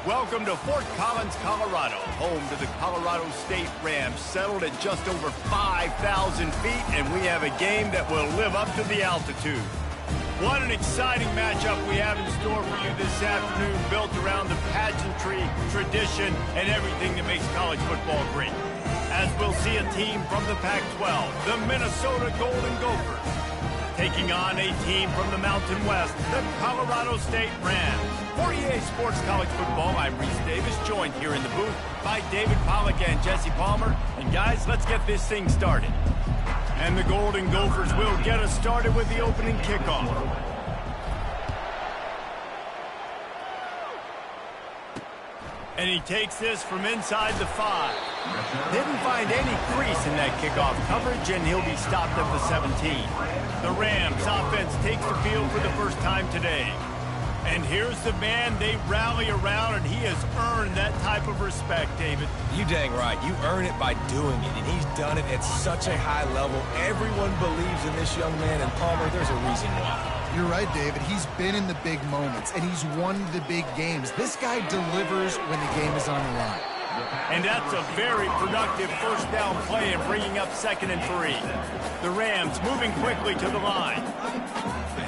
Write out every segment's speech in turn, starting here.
Welcome to Fort Collins, Colorado, home to the Colorado State Rams, settled at just over 5,000 feet, and we have a game that will live up to the altitude. What an exciting matchup we have in store for you this afternoon, built around the pageantry, tradition, and everything that makes college football great. As we'll see a team from the Pac-12, the Minnesota Golden Gophers, taking on a team from the Mountain West, the Colorado State Rams. For EA Sports College Football, I'm Reese Davis, joined here in the booth by David Pollack and Jesse Palmer. And guys, let's get this thing started. And the Golden Gophers will get us started with the opening kickoff. And he takes this from inside the 5. Didn't find any crease in that kickoff coverage, and he'll be stopped at the 17. The Rams offense takes the field for the first time today. And here's the man they rally around, and he has earned that type of respect, David. You dang right. You earn it by doing it, and he's done it at such a high level. Everyone believes in this young man, and Palmer, there's a reason why. You're right, David. He's been in the big moments, and he's won the big games. This guy delivers when the game is on the line. And that's a very productive first down play and bringing up 2nd and 3. The Rams moving quickly to the line.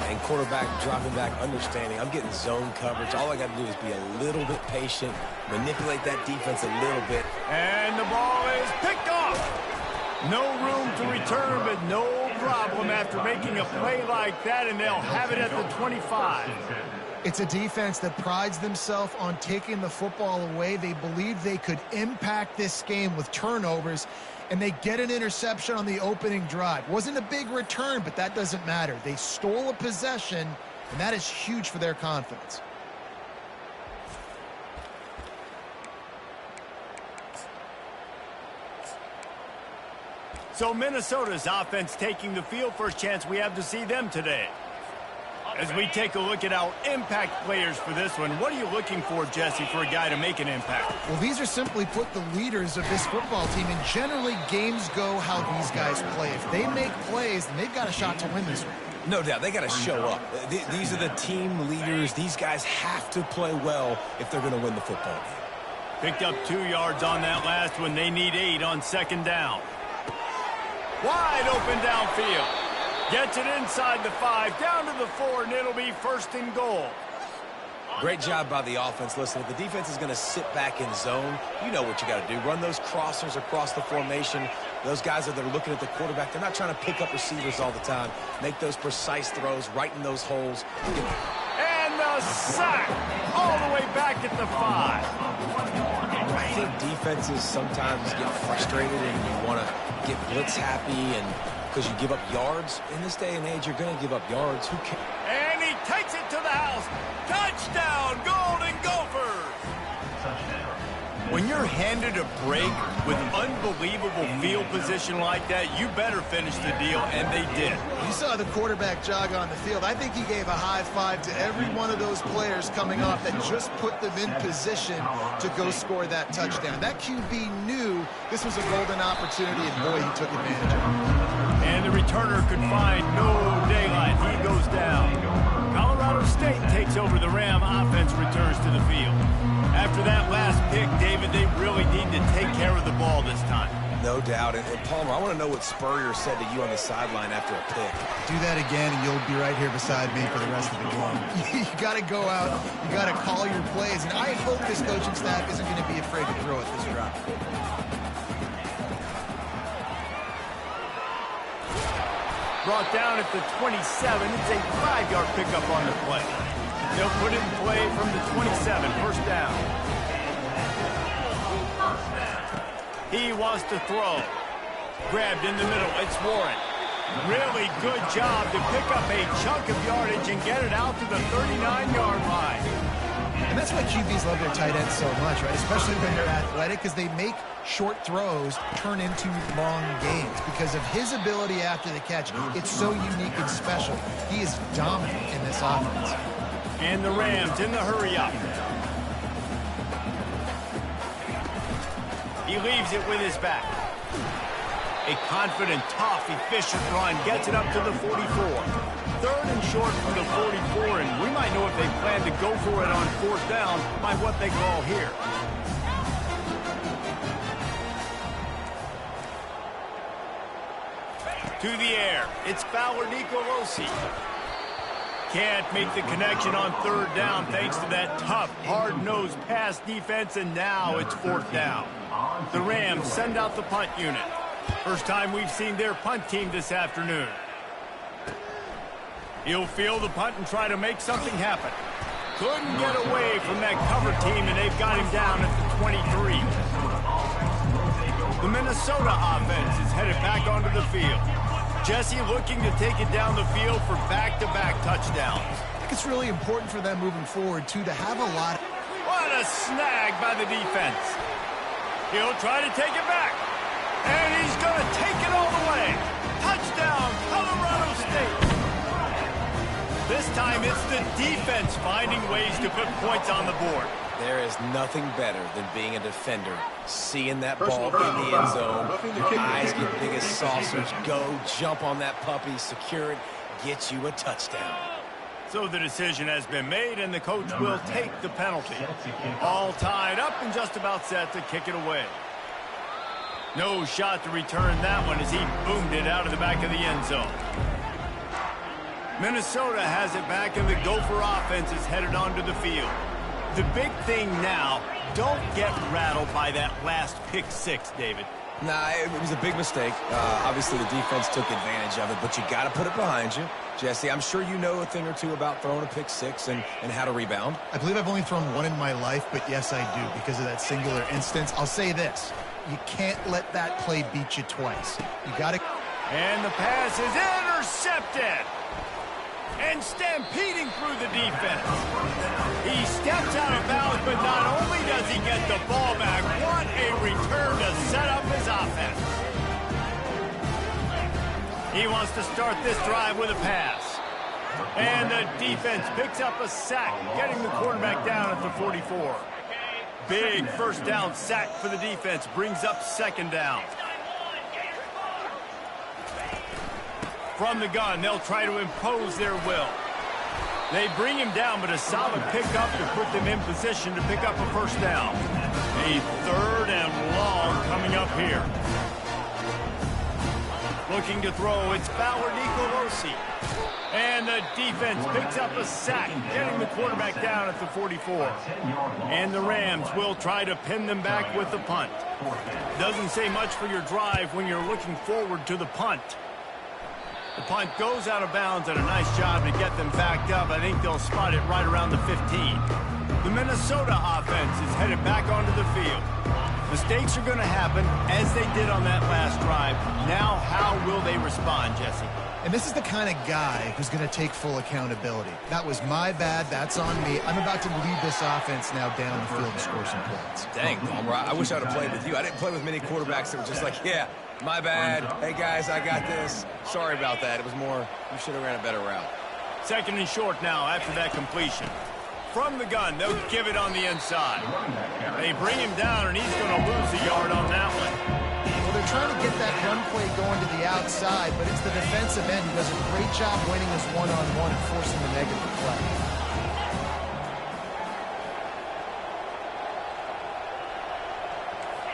And quarterback dropping back, understanding I'm getting zone coverage. All I got to do is be a little bit patient, manipulate that defense a little bit. And the ball is picked off. No room to return, but no problem after making a play like that, and they'll have it at the 25. It's a defense that prides themselves on taking the football away. They believe they could impact this game with turnovers, and they get an interception on the opening drive. Wasn't a big return, but that doesn't matter. They stole a possession, and that is huge for their confidence. So Minnesota's offense taking the field. First chance we have to see them today. As we take a look at our impact players for this one, what are you looking for, Jesse, for a guy to make an impact? Well, these are simply put the leaders of this football team, and generally games go how these guys play. If they make plays, then they've got a shot to win this one. No doubt, they got to show up. These are the team leaders. These guys have to play well if they're going to win the football game. Picked up 2 yards on that last one. They need 8 on 2nd down. Wide open downfield. Gets it inside the 5, down to the 4, and it'll be 1st and goal. Great job by the offense. Listen, if the defense is going to sit back in zone, you know what you got to do. Run those crossers across the formation. Those guys that are looking at the quarterback, they're not trying to pick up receivers all the time. Make those precise throws right in those holes. And the sack all the way back at the 5. I think defenses sometimes get frustrated and you want to get blitz happy, and because you give up yards. In this day and age, you're going to give up yards. Who cares? And he takes it to the house. Touchdown, Golden Gophers! When you're handed a break with unbelievable field position like that, you better finish the deal, and they did. You saw the quarterback jog on the field. I think he gave a high five to every one of those players coming off that just put them in position to go score that touchdown. That QB knew this was a golden opportunity, and boy, he took advantage of it. And the returner could find no daylight. He goes down. Colorado State takes over. The Ram offense returns to the field. After that last pick, David, they really need to take care of the ball this time. No doubt. And Palmer, I want to know what Spurrier said to you on the sideline after a pick. Do that again, and you'll be right here beside me for the rest of the game. You got to go out. You got to call your plays. And I hope this coaching staff isn't going to be afraid to throw at this drop. Brought down at the 27. It's a 5-yard pickup on the play. They'll put it in play from the 27. First down. He wants to throw. Grabbed in the middle. It's Warren. Really good job to pick up a chunk of yardage and get it out to the 39-yard line. And that's why QBs love their tight ends so much, right? Especially when they're athletic, because they make short throws turn into long gains. Because of his ability after the catch, it's so unique and special. He is dominant in this offense. And the Rams in the hurry-up. He leaves it with his back. A confident, tough, efficient run gets it up to the 44. 3rd and short from the 44, and we might know if they play plan to go for it on 4th down by what they call here. To the air, it's Fowler Nicolosi. Can't make the connection on 3rd down thanks to that tough, hard-nosed pass defense, and now it's 4th down. The Rams send out the punt unit. First time we've seen their punt team this afternoon. He'll field the punt and try to make something happen. Couldn't get away from that cover team, and they've got him down at the 23. The Minnesota offense is headed back onto the field. Jesse looking to take it down the field for back-to-back touchdowns. I think it's really important for them moving forward, too, to have a lot. What a snag by the defense. He'll try to take it back. And he's going to take it all the way. Touchdown, Colorado State. This time it's the defense finding ways to put points on the board. There is nothing better than being a defender. Seeing that ball in the end zone, your eyes get big as saucers, go jump on that puppy, secure it, get you a touchdown. So the decision has been made, and the coach will take the penalty. All tied up and just about set to kick it away. No shot to return that one as he boomed it out of the back of the end zone. Minnesota has it back, and the Gopher offense is headed onto the field. The big thing now, don't get rattled by that last pick 6, David. Nah, it was a big mistake. Obviously, the defense took advantage of it, but you got to put it behind you. Jesse, I'm sure you know a thing or two about throwing a pick 6 and how to rebound. I believe I've only thrown one in my life, but yes, I do, because of that singular instance. I'll say this. You can't let that play beat you twice. You got to... And the pass is intercepted. And stampeding through the defense. He steps out of bounds, but not only does he get the ball back, what a return to set up his offense. He wants to start this drive with a pass. And the defense picks up a sack, getting the quarterback down at the 44. Big first down sack for the defense, brings up 2nd down. From the gun, they'll try to impose their will. They bring him down, but a solid pickup to put them in position to pick up a 1st down. A 3rd and long coming up here. Looking to throw, it's Fowler Nicolosi. And the defense picks up a sack, getting the quarterback down at the 44. And the Rams will try to pin them back with the punt. Doesn't say much for your drive when you're looking forward to the punt. The punt goes out of bounds, and a nice job to get them backed up. I think they'll spot it right around the 15. The Minnesota offense is headed back onto the field. Mistakes are going to happen, as they did on that last drive. Now, how will they respond, Jesse? And this is the kind of guy who's going to take full accountability. That was my bad. That's on me. I'm about to lead this offense now down the field to score some points. Dang, Palmer, I wish I would have played with you. I didn't play with many quarterbacks that were just like, yeah, my bad. Hey, guys, I got this. Sorry about that. It was more, you should have ran a better route. 2nd and short now after that completion. From the gun, they'll give it on the inside. They bring him down, and he's going to lose a yard on that one. Well, they're trying to get that run play going to the outside, but it's the defensive end who does a great job winning his one-on-one and forcing the negative play.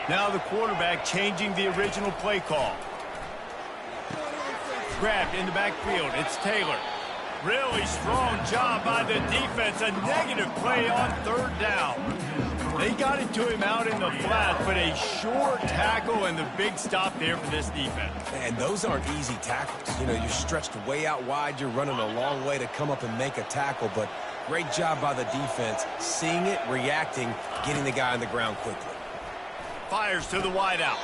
Now the quarterback changing the original play call. Grabbed in the backfield. It's Taylor. Really strong job by the defense. A negative play on 3rd down. They got it to him out in the flat, but a short tackle and the big stop there for this defense. And those aren't easy tackles. You know, you're stretched way out wide. You're running a long way to come up and make a tackle, but great job by the defense. Seeing it, reacting, getting the guy on the ground quickly. Fires to the wideout.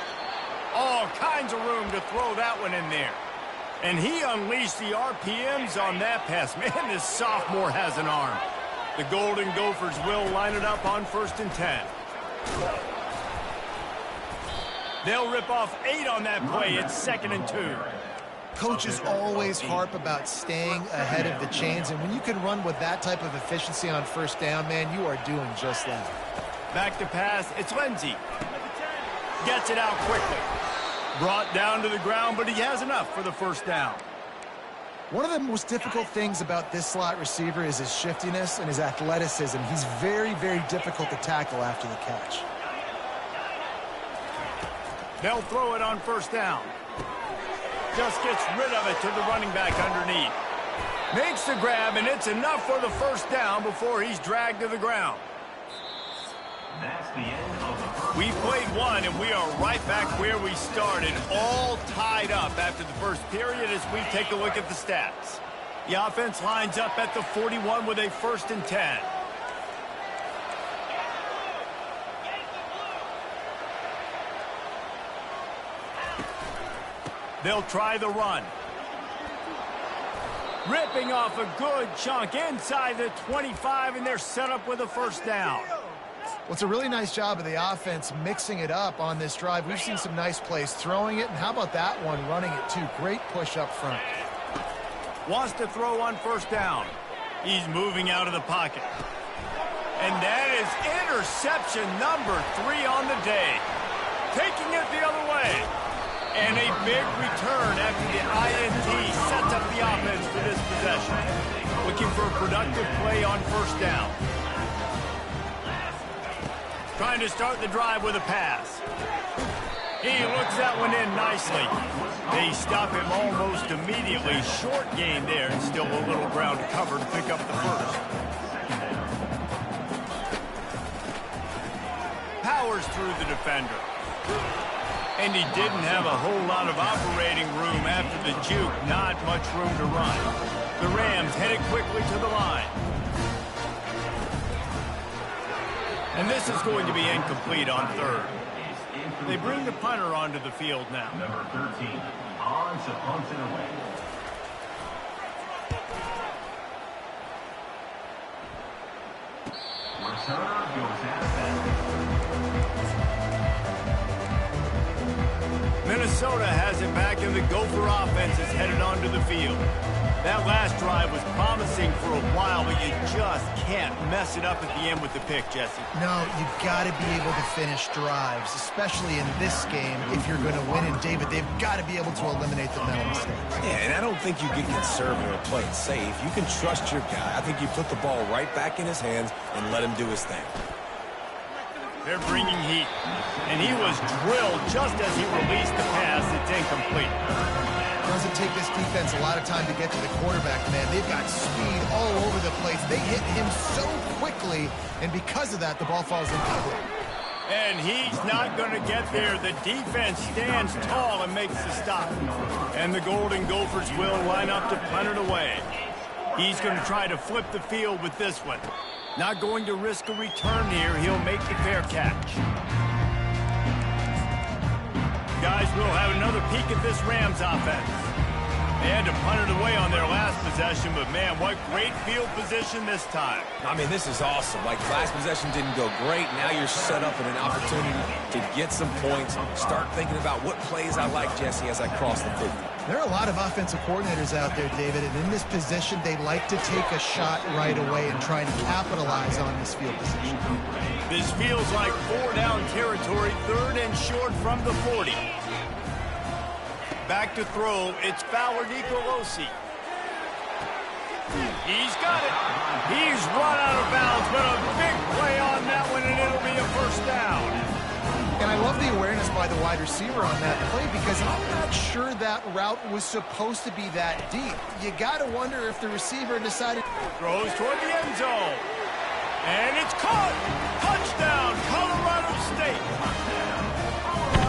All kinds of room to throw that one in there. And he unleashed the RPMs on that pass. Man, this sophomore has an arm. The Golden Gophers will line it up on 1st and 10. They'll rip off 8 on that play. It's 2nd and 2. Coaches always harp about staying ahead of the chains, and when you can run with that type of efficiency on 1st down, man, you are doing just that. Back to pass. It's Lindsey. Gets it out quickly. Brought down to the ground, but he has enough for the 1st down. One of the most difficult things about this slot receiver is his shiftiness and his athleticism. He's very, very difficult to tackle after the catch. They'll throw it on first down. Just gets rid of it to the running back underneath. Makes the grab, and it's enough for the first down before he's dragged to the ground. That's the end of the first. We played one, and we are right back where we started, all tied up after the first period as we take a look at the stats. The offense lines up at the 41 with a 1st and 10. They'll try the run. Ripping off a good chunk inside the 25, and they're set up with a first down. Well, it's a really nice job of the offense mixing it up on this drive. We've seen some nice plays throwing it, and how about that one running it too? Great push up front. Wants to throw on first down. He's moving out of the pocket. And that is interception number 3 on the day. Taking it the other way. And a big return after the INT sets up the offense for this possession. Looking for a productive play on first down. Trying to start the drive with a pass. He looks that one in nicely. They stop him almost immediately. Short gain there, and still a little ground to cover to pick up the first. Powers through the defender. And he didn't have a whole lot of operating room after the juke. Not much room to run. The Rams headed quickly to the line. And this is going to be incomplete on third. They bring the punter onto the field now. Number 13, on to punt it away. Returner goes out of bounds. Minnesota has it back, and the Gopher offense is headed onto the field. That last drive was promising for a while, but you just can't mess it up at the end with the pick, Jesse. No, you've got to be able to finish drives, especially in this game. If you're going to win, and David, they've got to be able to eliminate the mental mistakes. Yeah, and I don't think you get conservative or play it safe. You can trust your guy. I think you put the ball right back in his hands and let him do his thing. They're bringing heat, and he was drilled just as he released the pass. It's incomplete. It doesn't take this defense a lot of time to get to the quarterback, man. They've got speed all over the place. They hit him so quickly, and because of that, the ball falls incomplete. And he's not going to get there. The defense stands tall and makes the stop. And the Golden Gophers will line up to punt it away. He's going to try to flip the field with this one. Not going to risk a return here. He'll make the fair catch. Guys, we'll have another peek at this Rams offense. They had to punt it away on their last possession, but man, what great field position this time. I mean, this is awesome. Like, last possession didn't go great. Now you're set up in an opportunity to get some points. Start thinking about what plays I like, Jesse, as I cross the 50. There are a lot of offensive coordinators out there, David, and in this position, they like to take a shot right away and try and capitalize on this field position. This feels like 4-down territory, 3rd and short from the 40. Back to throw, it's Fowler Nicolosi. He's got it. He's run out of bounds, but a big play on that one, and it'll be a first down. And I love the awareness by the wide receiver on that play because I'm not sure that route was supposed to be that deep. You got to wonder if the receiver decided. Throws toward the end zone. And it's caught. Touchdown, Colorado State.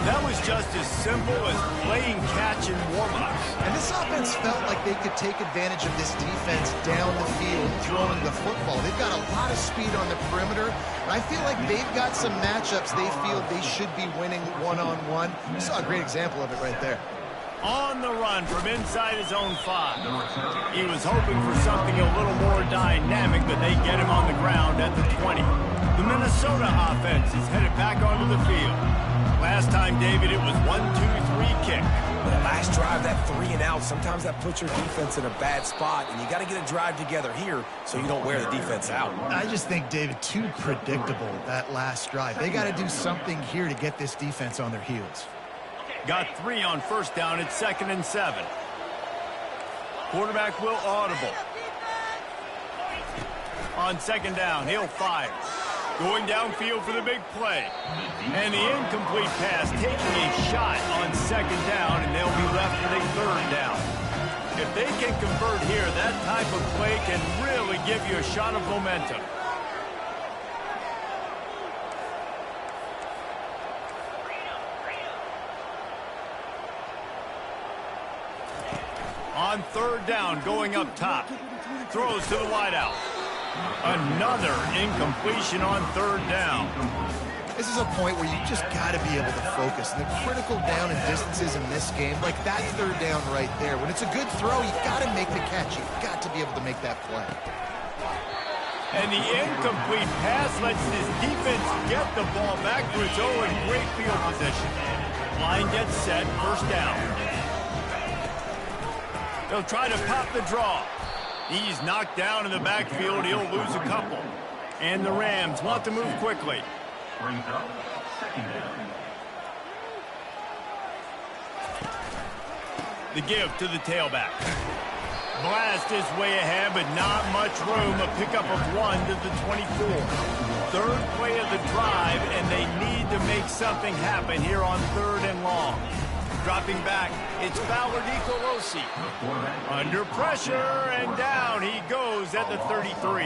That was just as simple as playing catch and warm-ups. And this offense felt like they could take advantage of this defense down the field throwing the football. They've got a lot of speed on the perimeter. And I feel like they've got some matchups they feel they should be winning one-on-one. You saw a great example of it right there. On the run from inside his own 5. He was hoping for something a little more dynamic, but they get him on the ground at the 20. The Minnesota offense is headed back onto the field. Last time, David, it was 1-2-3 kick. But last drive, that 3 and out, sometimes that puts your defense in a bad spot, and you got to get a drive together here so you don't wear the defense out. I just think, David, too predictable, that last drive. They got to do something here to get this defense on their heels. Got 3 on first down. It's 2nd and 7. Quarterback will audible. On second down, he'll fire. Going downfield for the big play. And the incomplete pass taking a shot on second down, and they'll be left with a third down. If they can convert here, that type of play can really give you a shot of momentum. On third down, going up top. Throws to the wideout. Another incompletion on third down. This is a point where you just got to be able to focus. And the critical down and distances in this game, like that third down right there. When it's a good throw, you got to make the catch. You've got to be able to make that play. And the incomplete pass lets this defense get the ball back to its own great field position. Line gets set, first down. They'll try to pop the draw. He's knocked down in the backfield. He'll lose a couple. And the Rams want to move quickly. Brings up second down. The give to the tailback. Blast his way ahead, but not much room. A pickup of 1 to the 24. Third play of the drive, and they need to make something happen here on third and long. Dropping back, it's Fowler Nicolosi. Under pressure, and down he goes at the 33.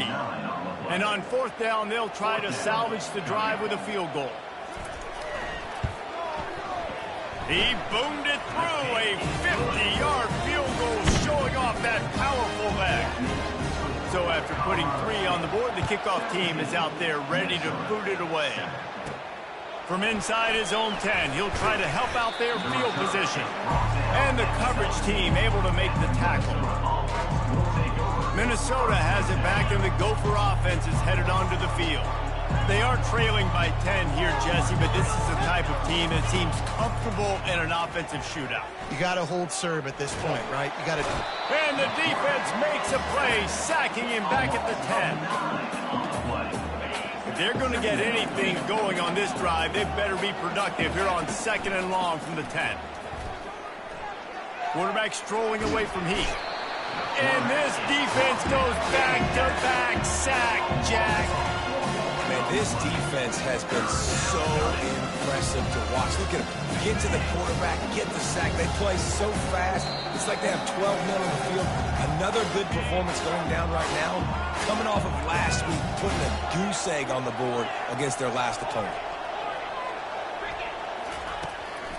And on fourth down, they'll try to salvage the drive with a field goal. He boomed it through, a 50-yard field goal showing off that powerful leg. So after putting 3 on the board, the kickoff team is out there ready to boot it away. From inside his own 10, he'll try to help out their field position. And the coverage team able to make the tackle. Minnesota has it back, and the Gopher offense is headed onto the field. They are trailing by 10 here, Jesse, but this is the type of team that seems comfortable in an offensive shootout. You got to hold serve at this point, right? You got to. And the defense makes a play, sacking him back at the 10. If they're going to get anything going on this drive, they better be productive here on second and long from the 10. Quarterback strolling away from Heath. And this defense goes back-to-back sack, Jack. Man, this defense has been so impressive to watch. Look at them. Get to the quarterback, get the sack. They play so fast. It's like they have 12 men on the field. Another good performance going down right now. Coming off of last week, putting a goose egg on the board against their last opponent.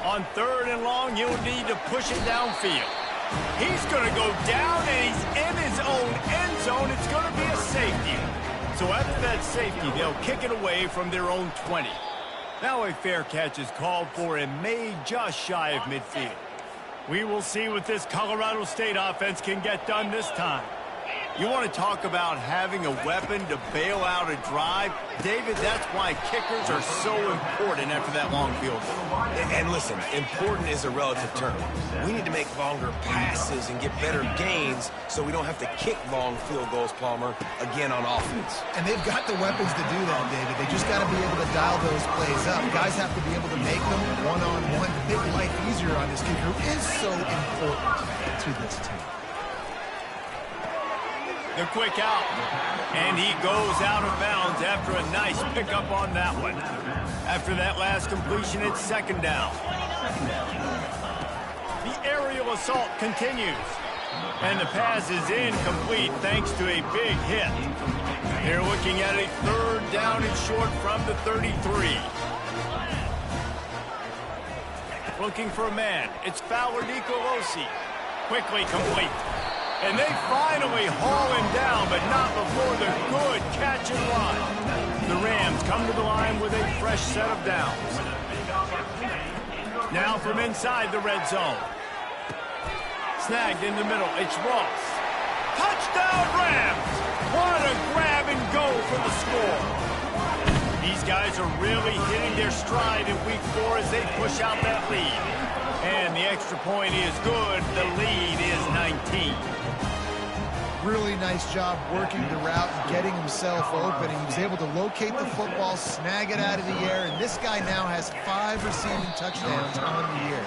On third and long, you'll need to push it downfield. He's going to go down, and he's in his own end zone. It's going to be a safety. So after that safety, they'll kick it away from their own 20. Now a fair catch is called for and made just shy of midfield. We will see what this Colorado State offense can get done this time. You want to talk about having a weapon to bail out a drive? David, that's why kickers are so important after that long field goal. And listen, important is a relative term. We need to make longer passes and get better gains so we don't have to kick long field goals, Palmer, again on offense. And they've got the weapons to do that, David. They just got to be able to dial those plays up. Guys have to be able to make them one-on-one to make life easier on this kicker, who is so important to this team. The quick out, and he goes out of bounds after a nice pickup on that one. After that last completion, it's second down. The aerial assault continues, and the pass is incomplete thanks to a big hit. They're looking at a third down and short from the 33. Looking for a man. It's Fowler Nicolosi. Quickly complete. And they finally haul him down, but not before the good catch and run. The Rams come to the line with a fresh set of downs. Now from inside the red zone. Snagged in the middle. It's Ross. Touchdown Rams! What a grab and go for the score. These guys are really hitting their stride in week 4 as they push out that lead. And the extra point is good. The lead is 19. really nice job working the route and getting himself open. And he was able to locate the football, snag it out of the air, and this guy now has 5 receiving touchdowns on the year.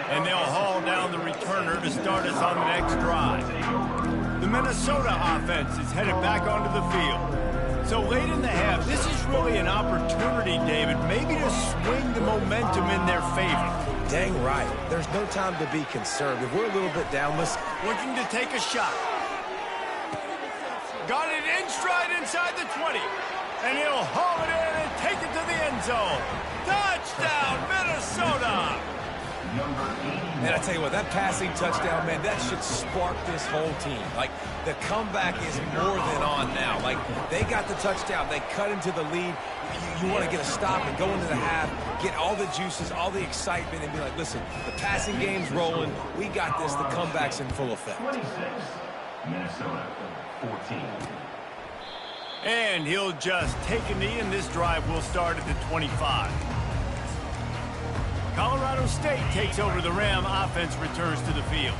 And they'll haul down the returner to start us on the next drive. The Minnesota offense is headed back onto the field. So late in the half, this is really an opportunity, David, maybe to swing the momentum in their favor. Dang right. There's no time to be concerned. If we're a little bit down, listen. Looking to take a shot. Got it in stride inside the 20. And he'll haul it in and take it to the end zone. Touchdown, Minnesota! And I tell you what, that passing touchdown, man, that should spark this whole team. Like, the comeback is more than on now. Like, they got the touchdown. They cut into the lead. You want to get a stop and go into the half, get all the juices, all the excitement, and be like, listen, the passing game's rolling. We got this. The comeback's in full effect. 26, Minnesota, 14. And he'll just take a knee, and this drive will start at the 25. Colorado State takes over. The Ram offense returns to the field.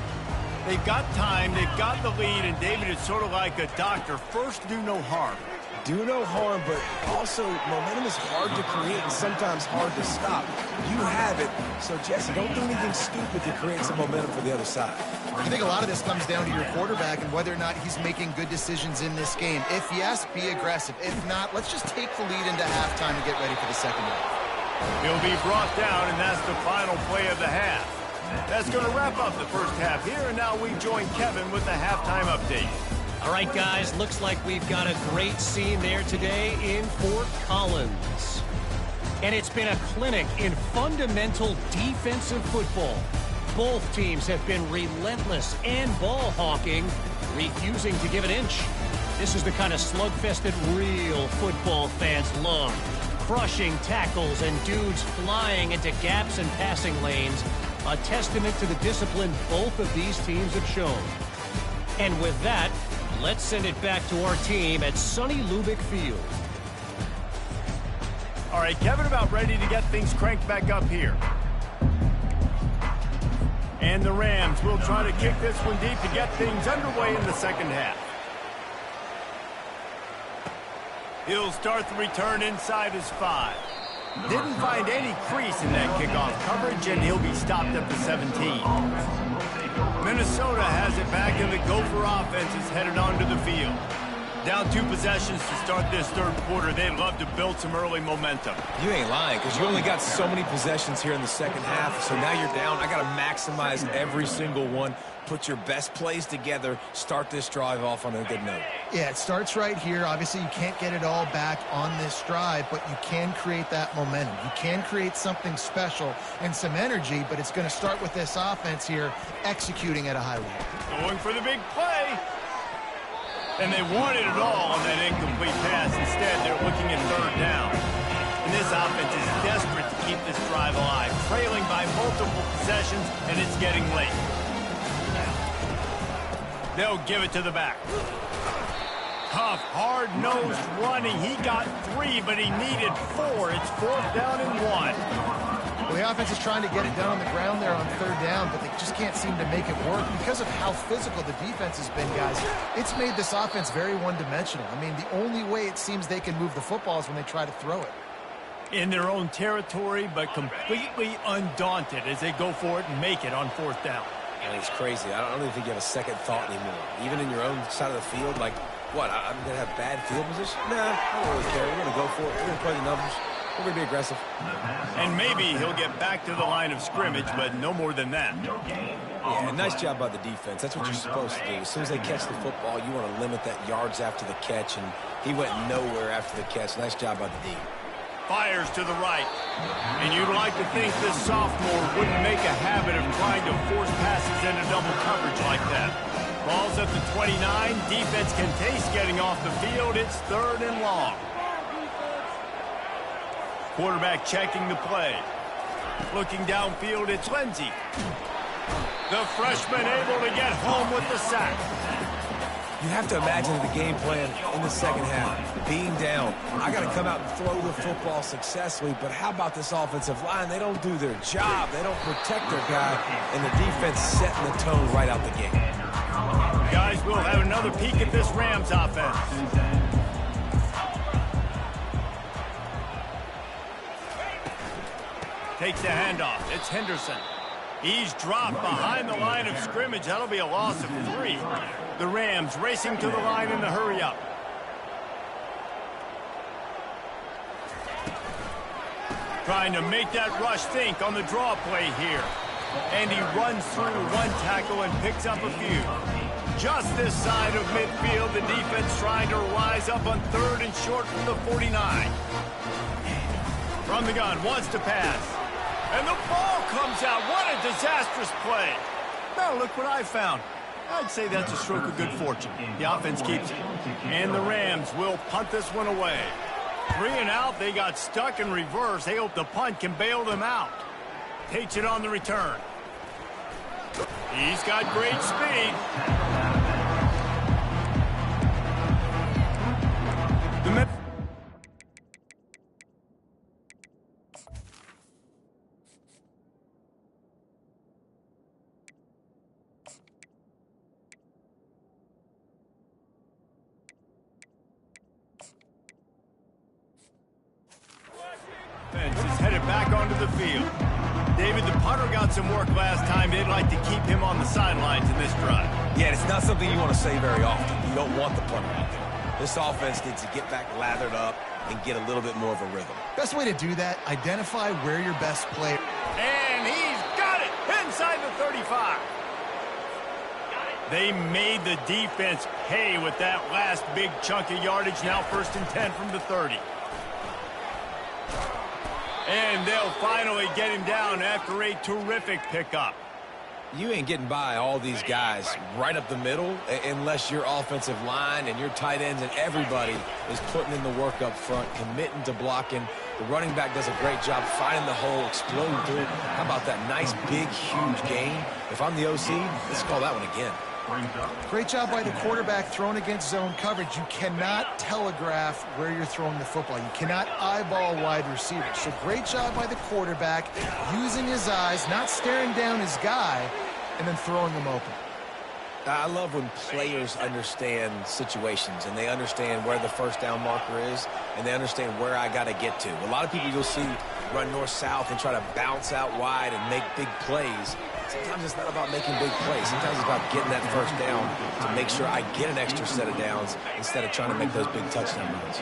They've got time, they've got the lead, and David, it's sort of like a doctor. First, do no harm. Do no harm, but also momentum is hard to create and sometimes hard to stop. You have it, so Jesse, don't do anything stupid to create some momentum for the other side. I think a lot of this comes down to your quarterback and whether or not he's making good decisions in this game. If yes, be aggressive. If not, let's just take the lead into halftime and get ready for the second half. He'll be brought down, and that's the final play of the half. That's going to wrap up the first half here, and now we join Kevin with the halftime update. All right, guys, looks like we've got a great scene there today in Fort Collins. And it's been a clinic in fundamental defensive football. Both teams have been relentless and ball hawking, refusing to give an inch. This is the kind of slugfest that real football fans love. Crushing tackles and dudes flying into gaps and passing lanes. A testament to the discipline both of these teams have shown. And with that, let's send it back to our team at Sonny Lubick Field. All right, Kevin, about ready to get things cranked back up here. And the Rams will try to kick this one deep to get things underway in the second half. He'll start the return inside his 5. Didn't find any crease in that kickoff coverage, and he'll be stopped at the 17. Minnesota has it back, and the Gopher offense is headed onto the field. Down 2 possessions to start this third quarter. They'd love to build some early momentum. You ain't lying, because you only got so many possessions here in the second half, so now you're down. I got to maximize every single one. Put your best plays together. Start this drive off on a good note. Yeah, it starts right here. Obviously, you can't get it all back on this drive, but you can create that momentum. You can create something special and some energy, but it's going to start with this offense here executing at a high level. Going for the big play. And they wanted it all on that incomplete pass. Instead, they're looking at third down. And this offense is desperate to keep this drive alive, trailing by multiple possessions, and it's getting late. They'll give it to the back. Tough, hard-nosed running. He got 3, but he needed 4. It's 4th down and 1. Well, the offense is trying to get it done on the ground there on third down, but they just can't seem to make it work because of how physical the defense has been, guys. It's made this offense very one-dimensional. I mean, the only way it seems they can move the football is when they try to throw it. In their own territory, but completely undaunted as they go for it and make it on 4th down. And it's crazy. I don't even think you have a second thought anymore. Even in your own side of the field, like, what, I'm going to have bad field position? Nah, I don't really care. We're going to go for it. We're going to play the numbers. We're going to be aggressive. And maybe he'll get back to the line of scrimmage, but no more than that. Yeah, nice job by the defense. That's what you're supposed to do. As soon as they catch the football, you want to limit that yards after the catch, and he went nowhere after the catch. Nice job by the D. Fires to the right. And you'd like to think this sophomore wouldn't make a habit of trying to force passes into double coverage like that. Ball's at the 29. Defense can taste getting off the field. It's 3rd and long. Quarterback checking the play. Looking downfield, it's Lindsey. The freshman able to get home with the sack. You have to imagine the game plan in the second half. Being down, I got to come out and throw the football successfully, but how about this offensive line? They don't do their job. They don't protect their guy, and the defense setting the tone right out the gate. Guys, we'll have another peek at this Rams offense. Takes the handoff. It's Henderson. He's dropped behind the line of scrimmage. That'll be a loss of 3. The Rams racing to the line in the hurry-up. Trying to make that rush think on the draw play here. And he runs through one tackle and picks up a few. Just this side of midfield, the defense trying to rise up on 3rd and short from the 49. From the gun, wants to pass. And the ball comes out. What a disastrous play. Now look what I found. I'd say that's a stroke of good fortune. The offense keeps it. And the Rams will punt this one away. 3 and out, they got stuck in reverse. They hope the punt can bail them out. Takes it on the return. He's got great speed. Is headed back onto the field. David, the punter got some work last time. They'd like to keep him on the sidelines in this drive. Yeah, it's not something you want to say very often. You don't want the punter out there. This offense needs to get back lathered up and get a little bit more of a rhythm. Best way to do that, identify where your best player. And he's got it inside the 35. They made the defense pay with that last big chunk of yardage. Now 1st and 10 from the 30. And they'll finally get him down after a terrific pickup. You ain't getting by all these guys right up the middle unless your offensive line and your tight ends and everybody is putting in the work up front, committing to blocking. The running back does a great job finding the hole, exploding through it. How about that nice, big, huge gain? If I'm the OC, let's call that one again. Great job by the quarterback throwing against zone coverage. You cannot telegraph where you're throwing the football. You cannot eyeball wide receivers. So great job by the quarterback using his eyes, not staring down his guy, and then throwing him open. I love when players understand situations and they understand where the first down marker is and they understand where I got to get to. A lot of people you'll see run north-south and try to bounce out wide and make big plays. Sometimes it's not about making big plays. Sometimes it's about getting that first down to make sure I get an extra set of downs instead of trying to make those big touchdown runs.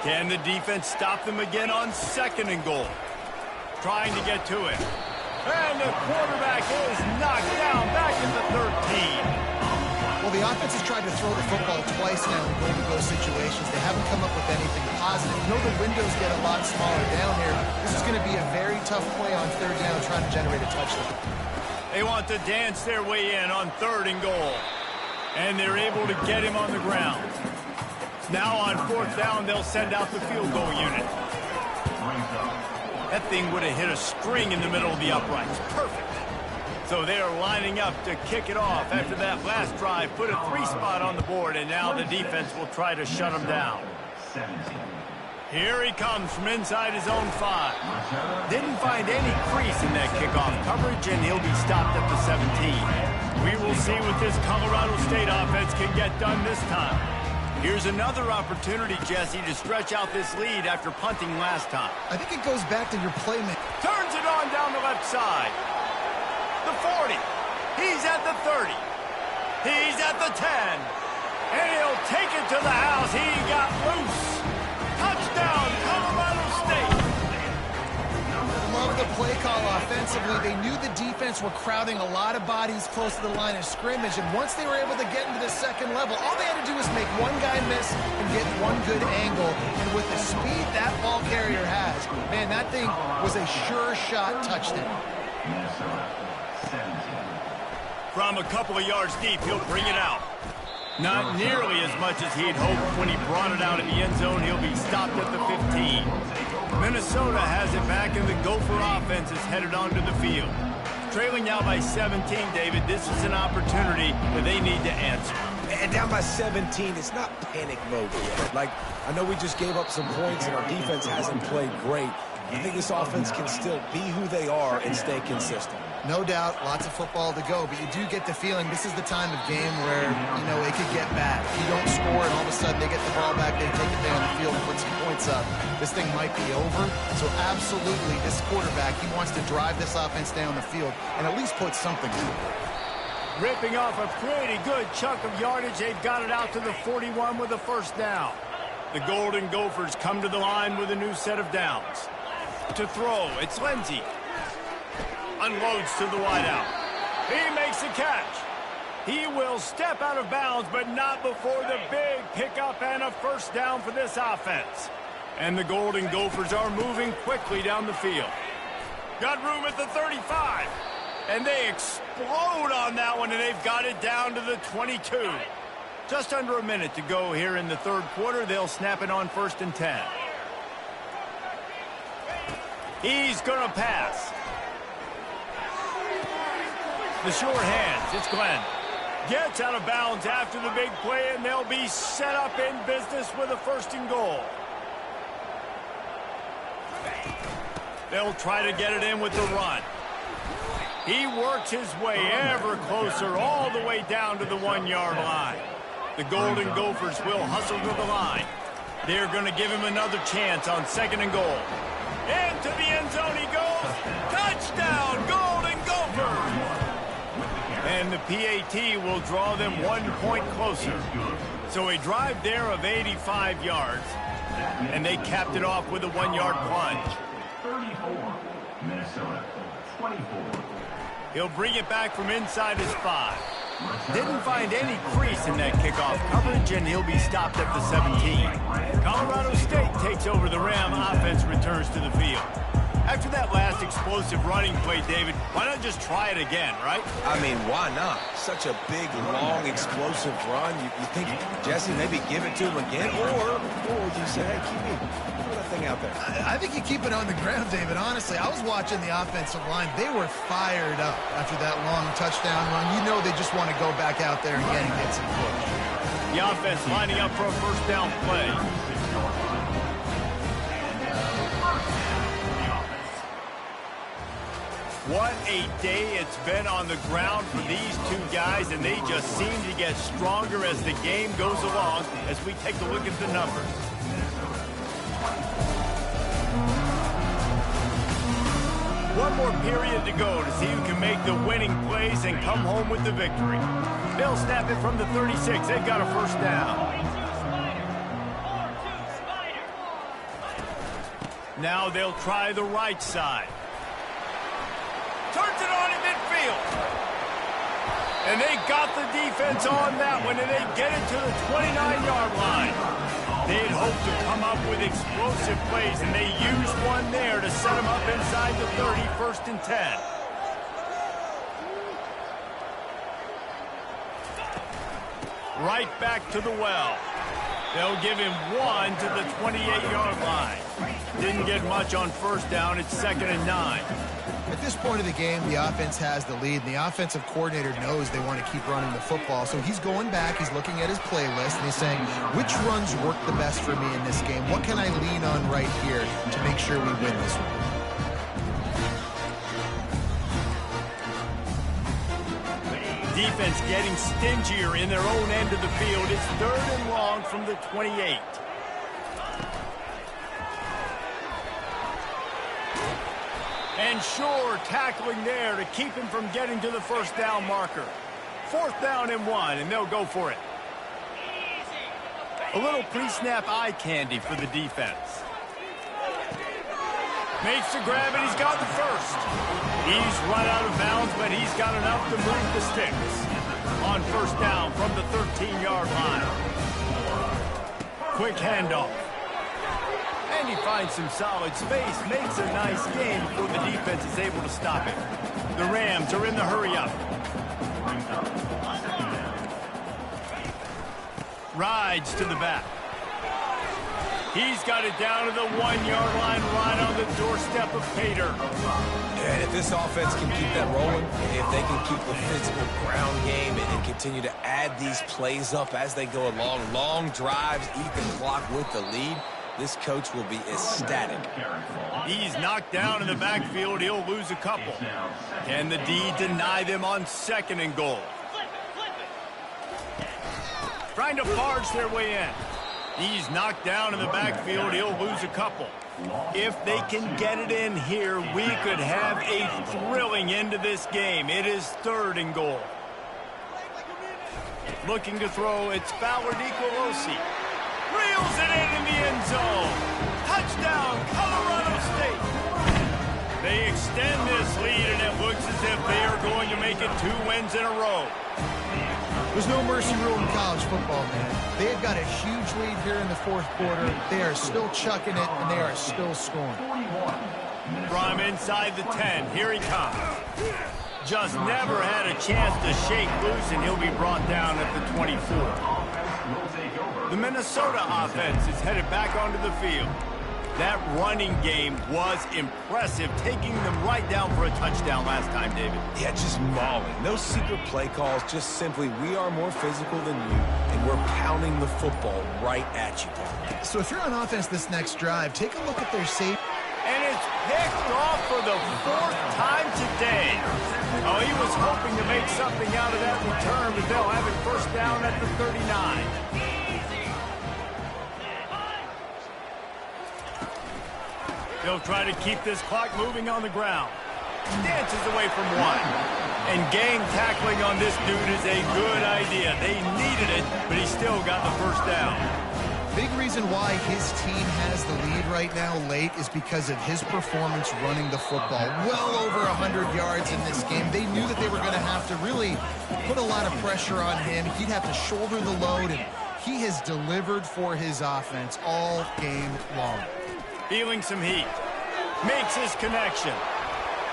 Can the defense stop them again on 2nd and goal? Trying to get to it. And the quarterback is knocked down back at the 13. Well, the offense has tried to throw the football twice now in goal-to-go situations. They haven't come up with anything positive. You know the windows get a lot smaller down here. This is going to be a very tough play on 3rd down trying to generate a touchdown. They want to dance their way in on 3rd and goal. And they're able to get him on the ground. Now on 4th down, they'll send out the field goal unit. That thing would have hit a string in the middle of the uprights. Perfect. So they are lining up to kick it off after that last drive. Put a 3-spot on the board, and now the defense will try to shut them down. Here he comes from inside his own 5. Didn't find any crease in that kickoff coverage, and he'll be stopped at the 17. We will see what this Colorado State offense can get done this time. Here's another opportunity, Jesse, to stretch out this lead after punting last time. I think it goes back to your playmaking. Turns it on down the left side. The 40. He's at the 30. He's at the 10. And he'll take it to the house. He got loose. Touchdown, Colorado State. Love the play call offensively. They knew the defense were crowding a lot of bodies close to the line of scrimmage, and once they were able to get into the 2nd level, all they had to do was make one guy miss and get one good angle. And with the speed that ball carrier has, man, that thing was a sure shot touchdown. From a couple of yards deep, he'll bring it out. Not nearly as much as he'd hoped when he brought it out in the end zone. He'll be stopped at the 15. Minnesota has it back, and the Gopher offense is headed onto the field. Trailing now by 17, David. This is an opportunity that they need to answer. And down by 17, it's not panic mode yet. Like, I know we just gave up some points and our defense hasn't played great, I think this offense can still be who they are and stay consistent. No doubt, lots of football to go, but you do get the feeling this is the time of game where, it could get bad. If you don't score and all of a sudden they get the ball back, they take it down the field and put some points up, this thing might be over. So absolutely, this quarterback, he wants to drive this offense down the field and at least put something in. Ripping off a pretty good chunk of yardage. They've got it out to the 41 with a first down. The Golden Gophers come to the line with a new set of downs. To throw, it's Lindsey. Unloads to the wideout. He makes the catch. He will step out of bounds, but not before the big pickup and a first down for this offense. And the Golden Gophers are moving quickly down the field. Got room at the 35. And they explode on that one, and they've got it down to the 22. Just under a minute to go here in the third quarter. They'll snap it on 1st and 10. He's going to pass. The short hands, it's Glenn. Gets out of bounds after the big play, and they'll be set up in business with a 1st and goal. They'll try to get it in with the run. He works his way ever closer all the way down to the 1-yard line. The Golden Gophers will hustle to the line. They're going to give him another chance on 2nd and goal. Into the end zone he goes. Touchdown, Golden Gophers! And the PAT will draw them 1 point closer. So a drive there of 85 yards. And they capped it off with a 1-yard plunge. 34, Minnesota, 24. He'll bring it back from inside his 5. Didn't find any crease in that kickoff coverage, and he'll be stopped at the 17. Colorado State takes over. The Ram offense returns to the field. After that last explosive running play, David, why not just try it again, right? I mean, why not? Such a big, long, explosive run. You think, Jesse, maybe give it to him again? Or you say, hey, keep that thing out there. I think you keep it on the ground, David. Honestly, I was watching the offensive line. They were fired up after that long touchdown run. You know they just want to go back out there and get some push. The offense lining up for a first down play. What a day it's been on the ground for these two guys, and they just seem to get stronger as the game goes along as we take a look at the numbers. One more period to go to see who can make the winning plays and come home with the victory. They'll snap it from the 36. They've got a first down. Now they'll try the right side. Turns it on in midfield. And they got the defense on that one, and they get it to the 29-yard line. They'd hoped to come up with explosive plays, and they used one there to set them up inside the 30, 1st and 10. Right back to the well. They'll give him 1 to the 28-yard line. Didn't get much on first down. It's 2nd and 9. At this point of the game, the offense has the lead, and the offensive coordinator knows they want to keep running the football. So he's going back, he's looking at his playlist, and he's saying, which runs work the best for me in this game? What can I lean on right here to make sure we win this one? Defense getting stingier in their own end of the field. It's 3rd and long from the 28. And Shore tackling there to keep him from getting to the first down marker. 4th down and 1, and they'll go for it. A little pre-snap eye candy for the defense. Makes the grab, and he's got the first. He's run out of bounds, but he's got enough to move the sticks. On first down from the 13-yard line. Quick handoff. And he finds some solid space, makes a nice gain before the defense is able to stop it. The Rams are in the hurry-up. Rides to the back. He's got it down to the 1-yard line, right on the doorstep of Pater. And if this offense can keep that rolling, if they can keep the physical ground game and continue to add these plays up as they go along, long drives, eat the clock with the lead, this coach will be ecstatic. He's knocked down in the backfield. He'll lose a couple. Can the D deny them on 2nd and goal? Trying to barge their way in. He's knocked down in the backfield. He'll lose a couple. If they can get it in here, we could have a thrilling end to this game. It is 3rd and goal. Looking to throw, it's Fowler Nicolosi. Reels it in the end zone. Touchdown, Colorado State. They extend this lead, and it looks as if they are going to make it 2 wins in a row. There's no mercy rule in college football, man. They have got a huge lead here in the 4th quarter. They are still chucking it, and they are still scoring. From inside the 10, here he comes. Just never had a chance to shake loose, and he'll be brought down at the 24. The Minnesota offense is headed back onto the field. That running game was impressive, taking them right down for a touchdown last time, David. Yeah, just mauling. No secret play calls, just simply, we are more physical than you, and we're pounding the football right at you. So if you're on offense this next drive, take a look at their safety. And it's picked off for the 4th time today. Oh, he was hoping to make something out of that return, but they'll have it 1st down at the 39. They'll try to keep this clock moving on the ground. Dances away from 1. And gang tackling on this dude is a good idea. They needed it, but he still got the 1st down. Big reason why his team has the lead right now late is because of his performance running the football. Well over 100 yards in this game. They knew that they were going to have to really put a lot of pressure on him. He'd have to shoulder the load, and he has delivered for his offense all game long. Feeling some heat. Makes his connection.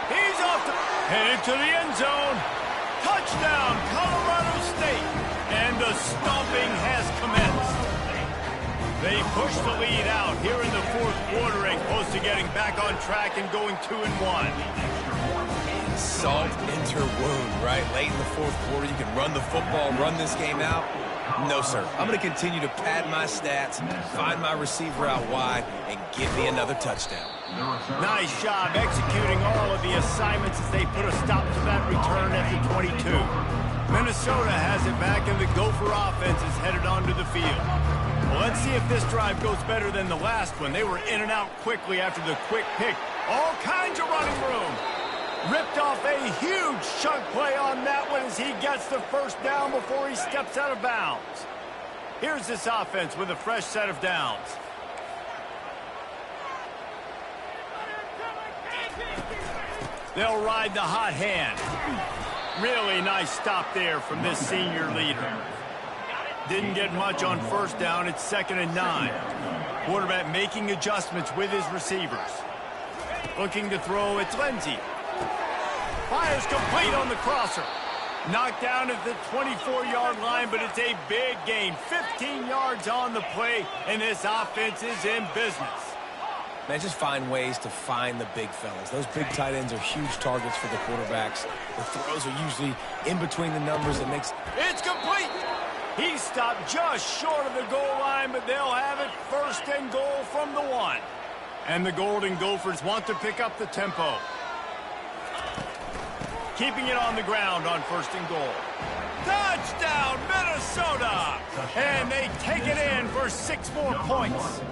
He's off the... headed to the end zone. Touchdown, Colorado State. And the stomping has commenced. They push the lead out here in the 4th quarter and close to getting back on track and going 2-1. Salt enter wound, right? Late in the 4th quarter, you can run the football, run this game out. No, sir. I'm going to continue to pad my stats, find my receiver out wide, and give me another touchdown. Nice job executing all of the assignments as they put a stop to that return at the 22. Minnesota has it back, and the Gopher offense is headed onto the field. Well, let's see if this drive goes better than the last one. They were in and out quickly after the quick pick. All kinds of running room. Ripped off a huge chunk play on that one as he gets the 1st down before he steps out of bounds. Here's this offense with a fresh set of downs. They'll ride the hot hand. Really nice stop there from this senior leader. Didn't get much on 1st down. It's 2nd and 9. Quarterback making adjustments with his receivers. Looking to throw, it's Lindsey. Fires complete on the crosser. Knocked down at the 24-yard line, but it's a big gain. 15 yards on the play, and this offense is in business. Man, just find ways to find the big fellas. Those big tight ends are huge targets for the quarterbacks. The throws are usually in between the numbers. It's complete. He stopped just short of the goal line, but they'll have it 1st and goal from the 1. And the Golden Gophers want to pick up the tempo. Keeping it on the ground on 1st and goal. Touchdown, Minnesota! And they take it in for 6 more points.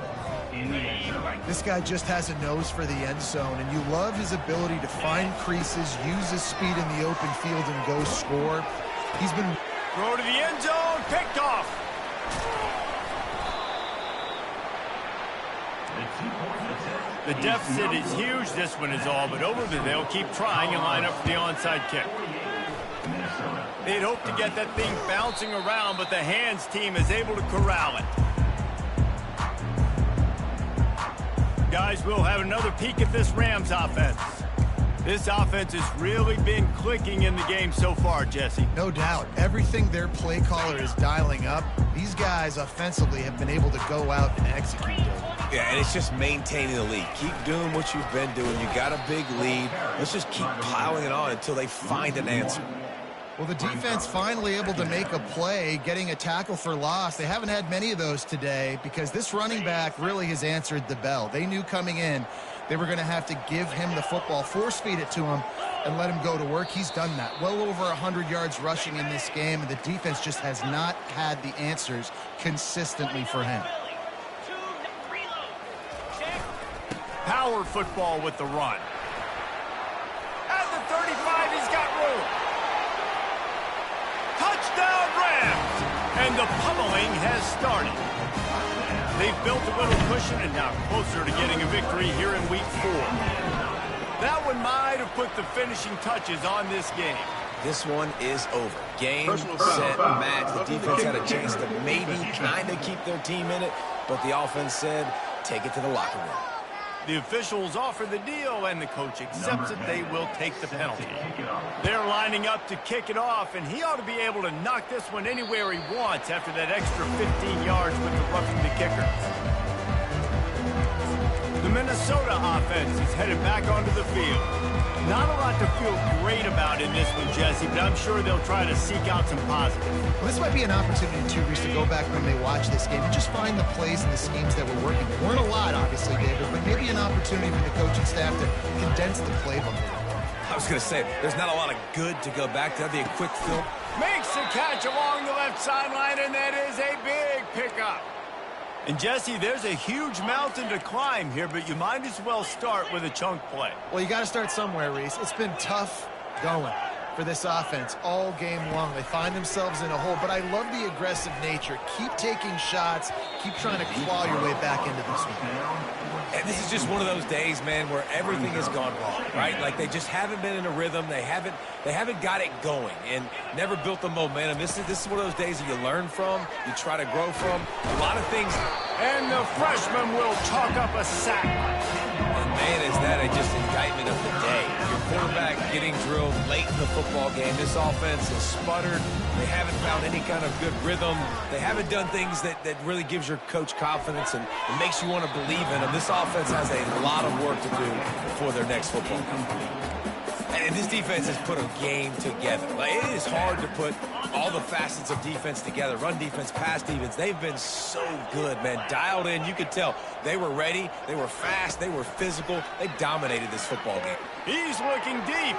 This guy just has a nose for the end zone, and you love his ability to find creases, use his speed in the open field, and go score. He's been... Throw to the end zone, picked off. The deficit is huge. This one is all but over, but they'll keep trying and line up for the onside kick. They'd hope to get that thing bouncing around, but the hands team is able to corral it. Guys, we'll have another peek at this Rams offense. This offense has really been clicking in the game so far, Jesse. No doubt. Everything their play caller is dialing up, these guys offensively have been able to go out and execute it. Yeah, and it's just maintaining the lead. Keep doing what you've been doing. You got a big lead. Let's just keep piling it on until they find an answer. Well, the defense finally able to make a play, getting a tackle for loss. They haven't had many of those today because this running back really has answered the bell. They knew coming in they were going to have to give him the football, force feed it to him, and let him go to work. He's done that. Well over 100 yards rushing in this game, and the defense just has not had the answers consistently for him. Power football with the run. At the 35, he's got room. Touchdown Rams! And the pummeling has started. They've built a little cushion and now closer to getting a victory here in week 4. That one might have put the finishing touches on this game. This one is over. Game, set, match. The defense had a chance to maybe kind of keep their team in it, but the offense said, take it to the locker room. The officials offer the deal, and the coach accepts it. They will take the penalty. They're lining up to kick it off, and he ought to be able to knock this one anywhere he wants after that extra 15 yards with the roughing the kicker. The Minnesota offense is headed back onto the field. Not a lot to feel great about in this one, Jesse, but I'm sure they'll try to seek out some positives. Well, this might be an opportunity, too, Reese, to go back when they watch this game and just find the plays and the schemes that were working. There weren't a lot, obviously, David, but maybe an opportunity for the coaching staff to condense the playbook. I was going to say, there's not a lot of good to go back to. That'd be a quick film. Makes the catch along the left sideline, and that is a big pickup. And, Jesse, there's a huge mountain to climb here, but you might as well start with a chunk play. Well, you got to start somewhere, Reese. It's been tough going for this offense all game long. They find themselves in a hole, but I love the aggressive nature. Keep taking shots. Keep trying to claw your way back into this one. And this is just one of those days, man, where everything has gone wrong, right? Like they just haven't been in a rhythm. They haven't got it going and never built the momentum. This is one of those days that you learn from, you try to grow from. A lot of things. And the freshman will chalk up a sack. And, man, is that just indictment of the day. Your quarterback getting drilled late in the football game. This offense has sputtered. They haven't found any kind of good rhythm. They haven't done things that really gives your coach confidence and makes you want to believe in them. This offense has a lot of work to do for their next football game. And this defense has put a game together. Like, it is hard to put all the facets of defense together. Run defense, pass defense. They've been so good, man. Dialed in. You could tell they were ready. They were fast. They were physical. They dominated this football game. He's looking deep.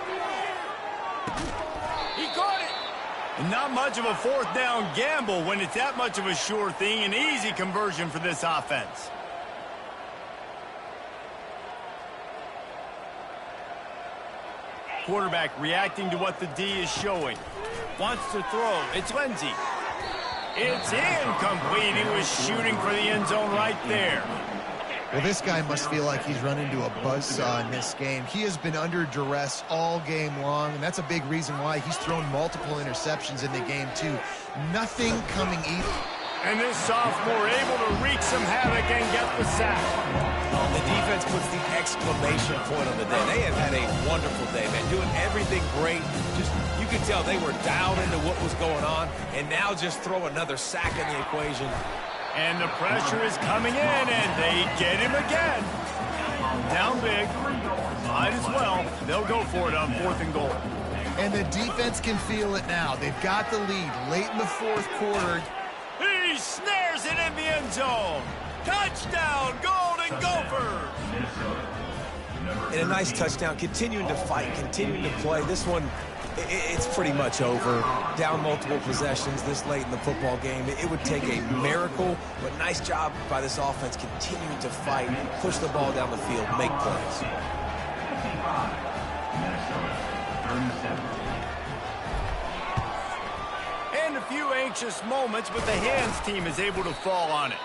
He caught it. Not much of a fourth down gamble when it's that much of a sure thing. An easy conversion for this offense. Quarterback reacting to what the D is showing. Wants to throw. It's Lindsey. It's incomplete. He was shooting for the end zone right there. Well, this guy must feel like he's run into a buzzsaw in this game. He has been under duress all game long, and that's a big reason why he's thrown multiple interceptions in the game, too. Nothing coming easy. And this sophomore able to wreak some havoc and get the sack. The defense puts the exclamation point on the day. They have had a wonderful day, man. Doing everything great. Just, you could tell they were dialed into what was going on, and now just throw another sack in the equation. And the pressure is coming in, and they get him again. Down big. Might as well. They'll go for it on 4th and goal. And the defense can feel it now. They've got the lead late in the fourth quarter. He snares it in the end zone. Touchdown, Golden Gophers! And a nice touchdown, continuing to fight, continuing to play. This one, it's pretty much over. Down multiple possessions this late in the football game. It would take a miracle, but nice job by this offense continuing to fight, push the ball down the field, make plays. And a few anxious moments, but the hands team is able to fall on it.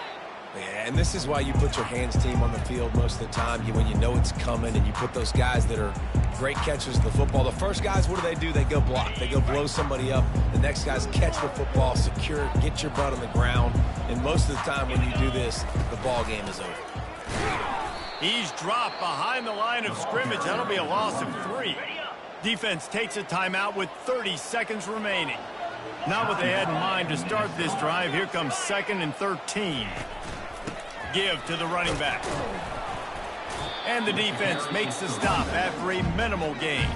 Yeah, and this is why you put your hands team on the field most of the time. When you know it's coming, and you put those guys that are great catchers of the football. The first guys, what do? They go block. They go blow somebody up. The next guys catch the football, secure it, get your butt on the ground. And most of the time when you do this, the ball game is over. He's dropped behind the line of scrimmage. That'll be a loss of 3. Defense takes a timeout with 30 seconds remaining. Not what they had in mind to start this drive. Here comes 2nd and 13. Give to the running back. And the defense makes the stop after a minimal gain.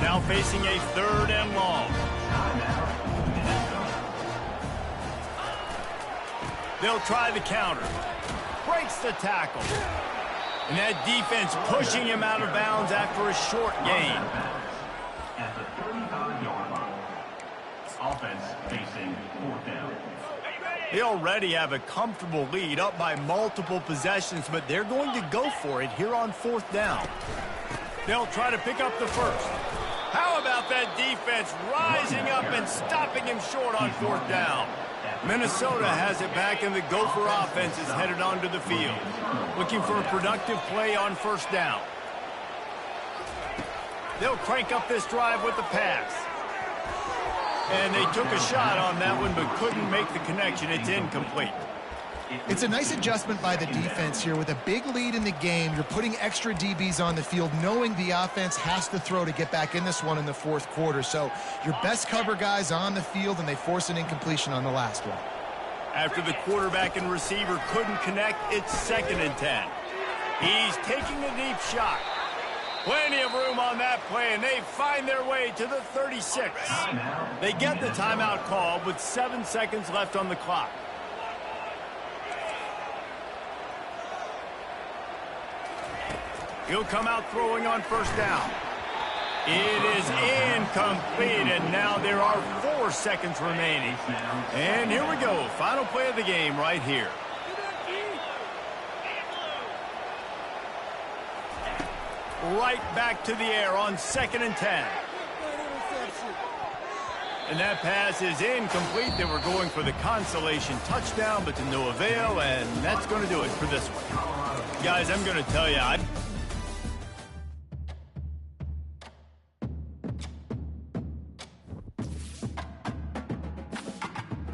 Now facing a 3rd and long. They'll try the counter. Breaks the tackle. And that defense pushing him out of bounds after a short gain. At the 35-yard line. Offense facing fourth down. They already have a comfortable lead, up by multiple possessions, but they're going to go for it here on fourth down. They'll try to pick up the first. How about that defense rising up and stopping him short on fourth down? Minnesota has it back, and the Gopher offense is headed onto the field, looking for a productive play on first down. They'll crank up this drive with the pass. And they took a shot on that one, but couldn't make the connection. It's incomplete. It's a nice adjustment by the defense here. With a big lead in the game, you're putting extra DBs on the field, knowing the offense has to throw to get back in this one in the fourth quarter. So your best cover guys on the field, and they force an incompletion on the last one. After the quarterback and receiver couldn't connect, it's 2nd and 10. He's taking a deep shot. Plenty of room on that play, and they find their way to the 36. They get the timeout call with 7 seconds left on the clock. He'll come out throwing on first down. It is incomplete, and now there are 4 seconds remaining. And here we go, final play of the game right here. Right back to the air on 2nd and 10. And that pass is incomplete. They were going for the consolation touchdown, but to no avail, and that's going to do it for this one. Guys, I'm going to tell you, I've